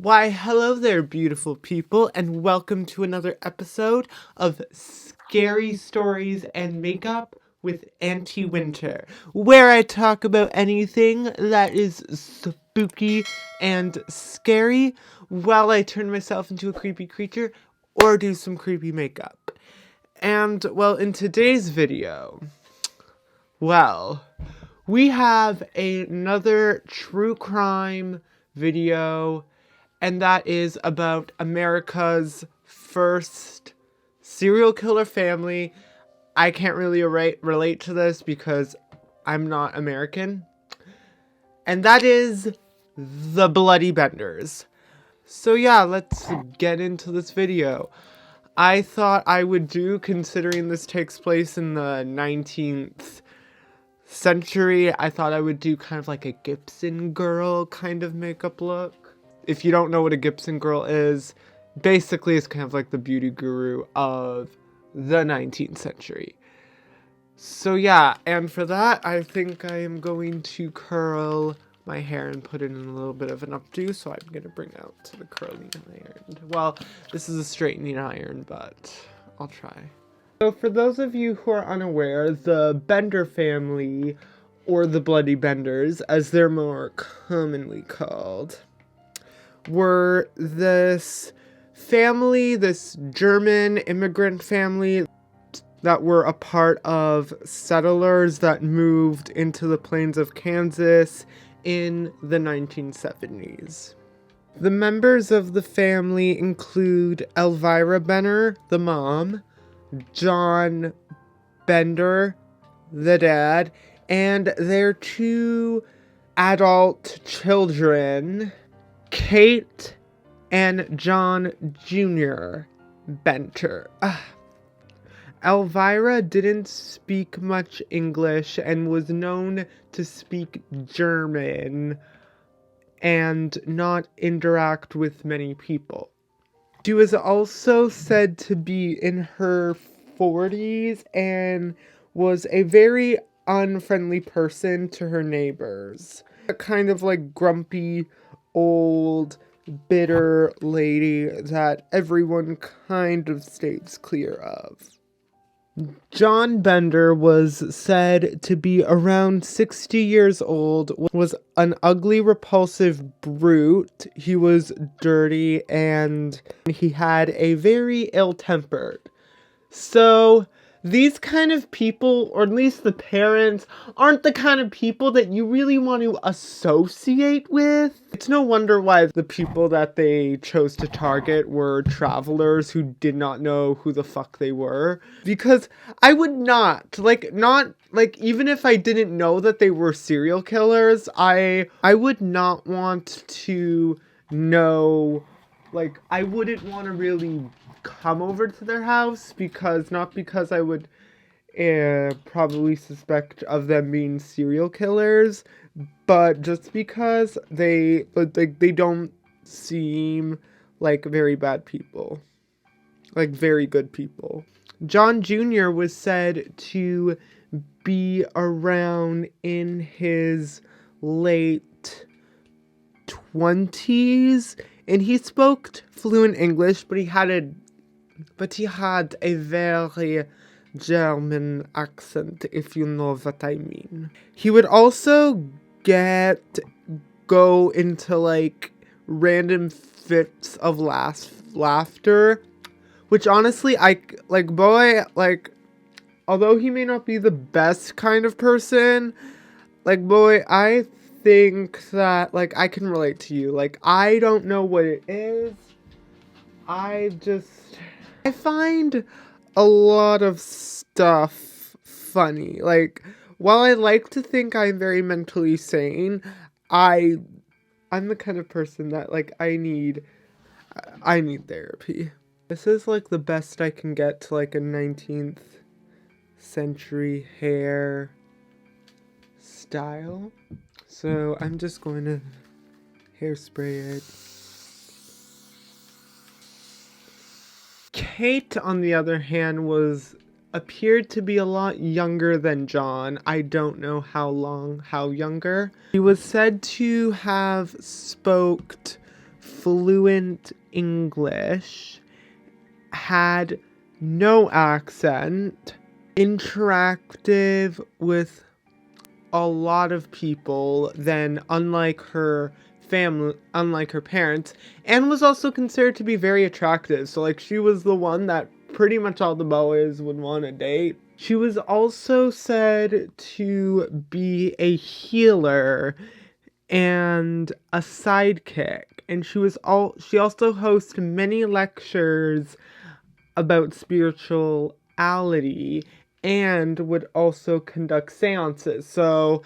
Why, hello there, beautiful people, and welcome to another episode of Scary Stories and Makeup with Aunty Winter, where I talk about anything that is spooky and scary while I turn myself into a creepy creature or do some creepy makeup. And, well, in today's video, we have another true crime video, and that is about America's first serial killer family. I can't really relate to this because I'm not American. And that is the Bloody Benders. So yeah, let's get into this video. I thought I would do, considering this takes place in the 19th century, I thought I would do kind of like a Gibson girl kind of makeup look. If you don't know what a Gibson girl is, basically it's kind of like the beauty guru of the 19th century. So yeah, and for that, I think I am going to curl my hair and put it in a little bit of an updo, so I'm going to bring out the curling iron. Well, this is a straightening iron, but I'll try. So for those of you who are unaware, the Bender family, or the Bloody Benders, as they're more commonly called, were this family, this German immigrant family that were a part of settlers that moved into the plains of Kansas in the 1970s. The members of the family include Elvira Benner, the mom, John Bender, the dad, and their two adult children, Kate and John Jr. Bender. Elvira didn't speak much English and was known to speak German and not interact with many people. She was also said to be in her 40s and was a very unfriendly person to her neighbors. A kind of like grumpy, old, bitter lady that everyone kind of stays clear of. John Bender was said to be around 60 years old, was an ugly, repulsive brute. He was dirty, and he had a very ill-tempered. So these kind of people, or at least the parents, aren't the kind of people that you really want to associate with. It's no wonder why the people that they chose to target were travelers who did not know who the fuck they were. Because I would not, even if I didn't know that they were serial killers, I would not want to know, I wouldn't want to really come over to their house, not because I would probably suspect of them being serial killers, but just because they don't seem like very bad people, like very good people. John Jr. was said to be around in his late 20s, and he spoke fluent English, but he had a very German accent, if you know what I mean. He would also go into random fits of laughter, which honestly, although he may not be the best kind of person, I think that, I can relate to you. I don't know what it is. I find a lot of stuff funny. While I like to think I'm very mentally sane, I'm the kind of person that, I need therapy. This is, the best I can get to, a 19th century hair style. So I'm just going to hairspray it. Kate, on the other hand, appeared to be a lot younger than John. I don't know how younger. He was said to have spoke fluent English, had no accent, interactive with a lot of people, then unlike her parents, and was also considered to be very attractive. So like she was the one that pretty much all the boys would want to date. She was also said to be a healer and a sidekick, and she also hosts many lectures about spirituality and would also conduct seances. So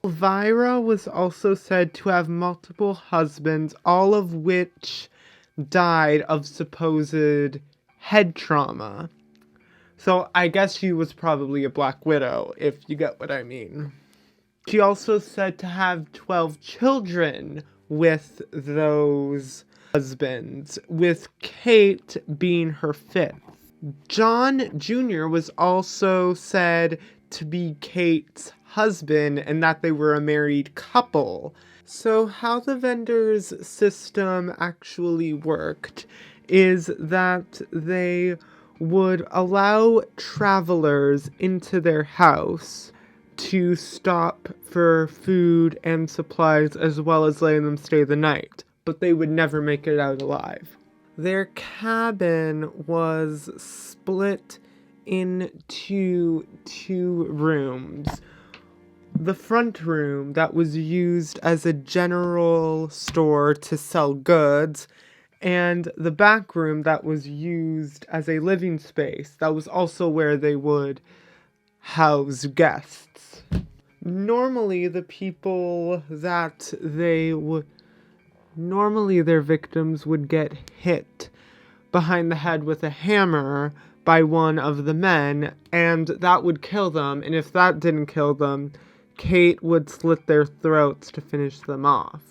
Vira was also said to have multiple husbands, all of which died of supposed head trauma. So I guess she was probably a Black Widow, if you get what I mean. She also said to have 12 children with those husbands, with Kate being her 5th. John Jr. was also said to be Kate's husband and that they were a married couple. So how the vendor's system actually worked is that they would allow travelers into their house to stop for food and supplies as well as letting them stay the night, but they would never make it out alive. Their cabin was split into 2 rooms. The front room that was used as a general store to sell goods, and the back room that was used as a living space. That was also where they would house guests. Normally, their victims would get hit behind the head with a hammer by one of the men, and that would kill them, and if that didn't kill them, Kate would slit their throats to finish them off.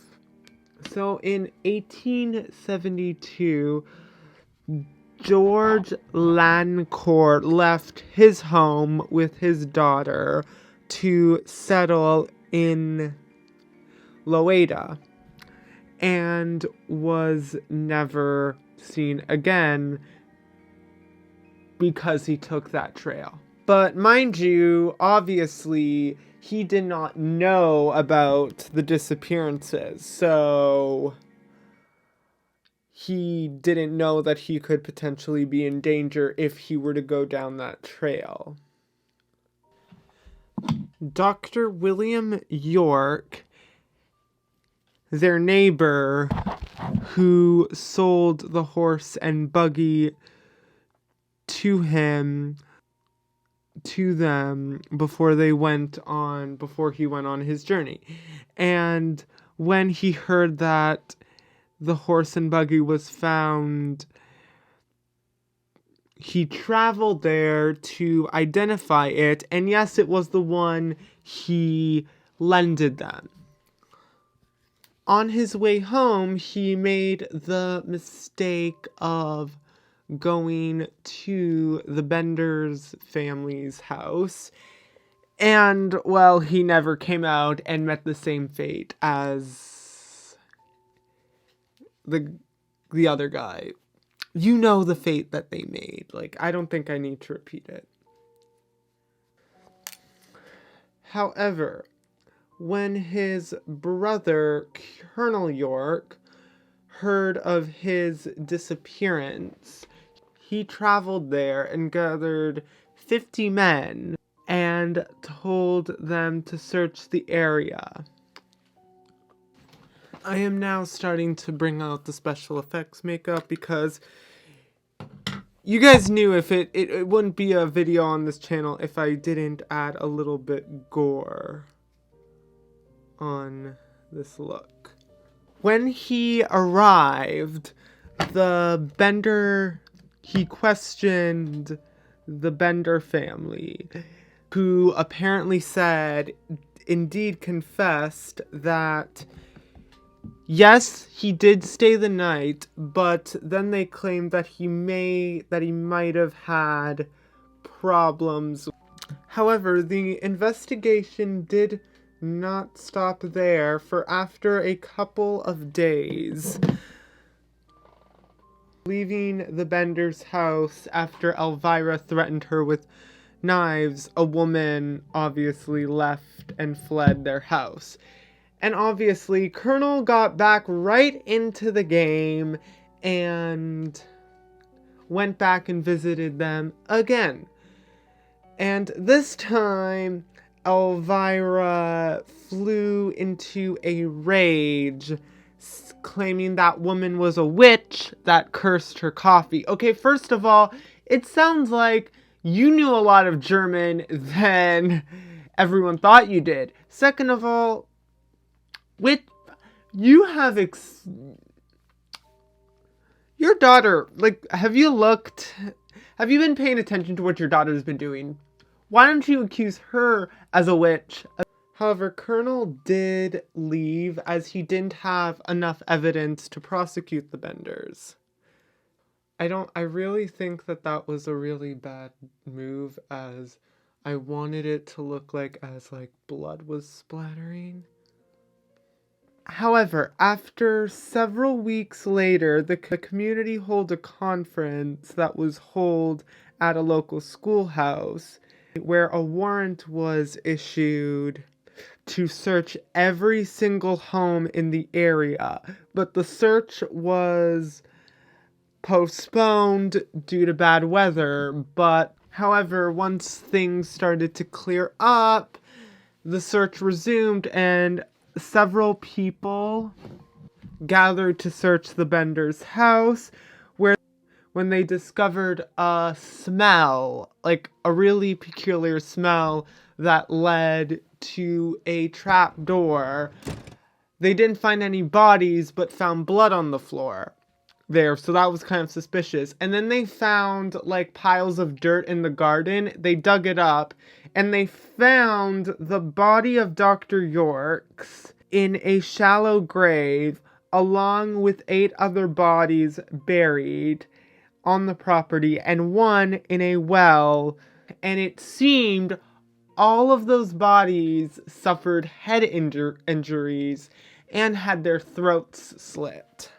So in 1872, George Lancourt left his home with his daughter to settle in Loeda and was never seen again because he took that trail. But mind you, obviously, he did not know about the disappearances, so he didn't know that he could potentially be in danger if he were to go down that trail. Dr. William York, their neighbor, who sold the horse and buggy to them before he went on his journey. And when he heard that the horse and buggy was found, he traveled there to identify it, and yes, it was the one he lended them. On his way home, he made the mistake of going to the Bender's family's house, and, well, he never came out and met the same fate as the other guy. You know the fate that they made. Like, I don't think I need to repeat it. However, when his brother, Colonel York, heard of his disappearance, he traveled there and gathered 50 men and told them to search the area. I am now starting to bring out the special effects makeup because you guys knew it wouldn't be a video on this channel if I didn't add a little bit gore on this look. When he arrived, he questioned the Bender family, who apparently confessed that yes, he did stay the night, but then they claimed that he might have had problems. However, the investigation did not stop there, for after a couple of days, Leaving the Bender's house after Elvira threatened her with knives, a woman obviously left and fled their house. And obviously, Colonel got back right into the game and went back and visited them again. And this time, Elvira flew into a rage, claiming that woman was a witch that cursed her coffee. Okay, first of all, it sounds like you knew a lot of German than everyone thought you did. Second of all, you have your daughter, like, have you been paying attention to what your daughter's been doing? Why don't you accuse her as a witch? However, Colonel did leave as he didn't have enough evidence to prosecute the Benders. I really think that was a really bad move, as I wanted it to look like blood was splattering. However, after several weeks later, the community held a conference that was held at a local schoolhouse where a warrant was issued to search every single home in the area. But the search was postponed due to bad weather. But, however, once things started to clear up, the search resumed and several people gathered to search the Bender's house, when they discovered a smell, like a really peculiar smell that led to a trap door. They didn't find any bodies, but found blood on the floor there, so that was kind of suspicious. And then they found piles of dirt in the garden. They dug it up, and they found the body of Dr. Yorks in a shallow grave, along with 8 other bodies buried on the property, and one in a well. And it seemed all of those bodies suffered head injuries and had their throats slit.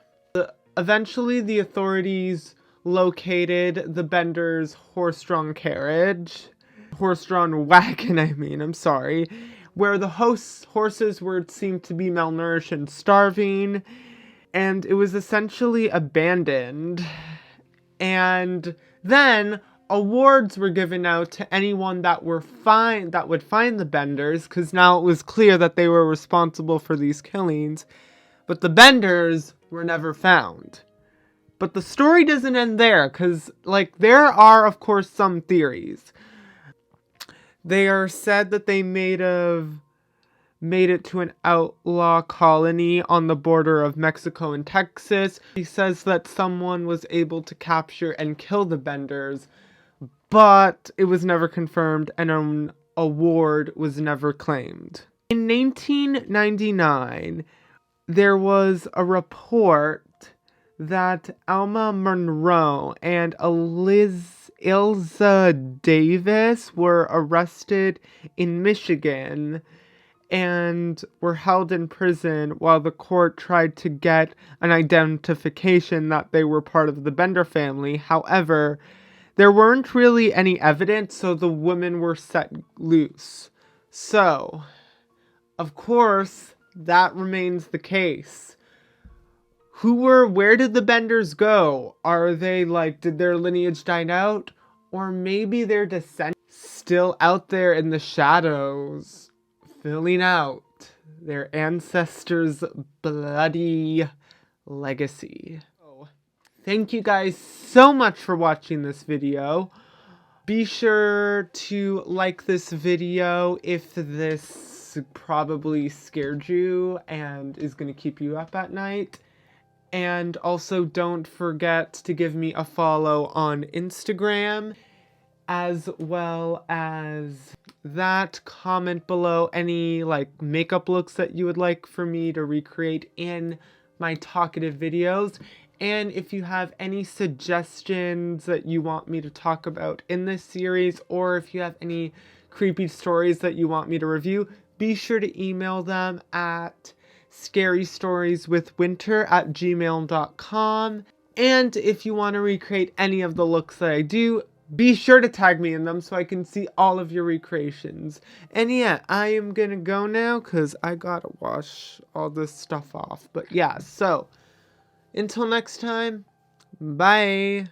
Eventually, the authorities located the Bender's horse-drawn wagon, where the horses were seemed to be malnourished and starving, and it was essentially abandoned. And then awards were given out to anyone that would find the Benders, because now it was clear that they were responsible for these killings. But the Benders were never found. But the story doesn't end there, because there are, of course, some theories. They are said that they made it to an outlaw colony on the border of Mexico and Texas. He says that someone was able to capture and kill the Benders, but it was never confirmed and an award was never claimed. In 1999, there was a report that Alma Monroe and Ilza Davis were arrested in Michigan and were held in prison while the court tried to get an identification that they were part of the Bender family. However, there weren't really any evidence, so the women were set loose. So, of course, that remains the case. Where did the Benders go? Are they did their lineage die out? Or maybe their descendants still out there in the shadows, filling out their ancestors' bloody legacy. Thank you guys so much for watching this video. Be sure to like this video if this probably scared you and is going to keep you up at night. And also don't forget to give me a follow on Instagram, as well as that. Comment below any makeup looks that you would like for me to recreate in my talkative videos. And if you have any suggestions that you want me to talk about in this series, or if you have any creepy stories that you want me to review, be sure to email them at scarystorieswithwinter@gmail.com. And if you want to recreate any of the looks that I do, be sure to tag me in them so I can see all of your recreations. And yeah, I am gonna go now because I gotta wash all this stuff off. But yeah, so until next time, bye.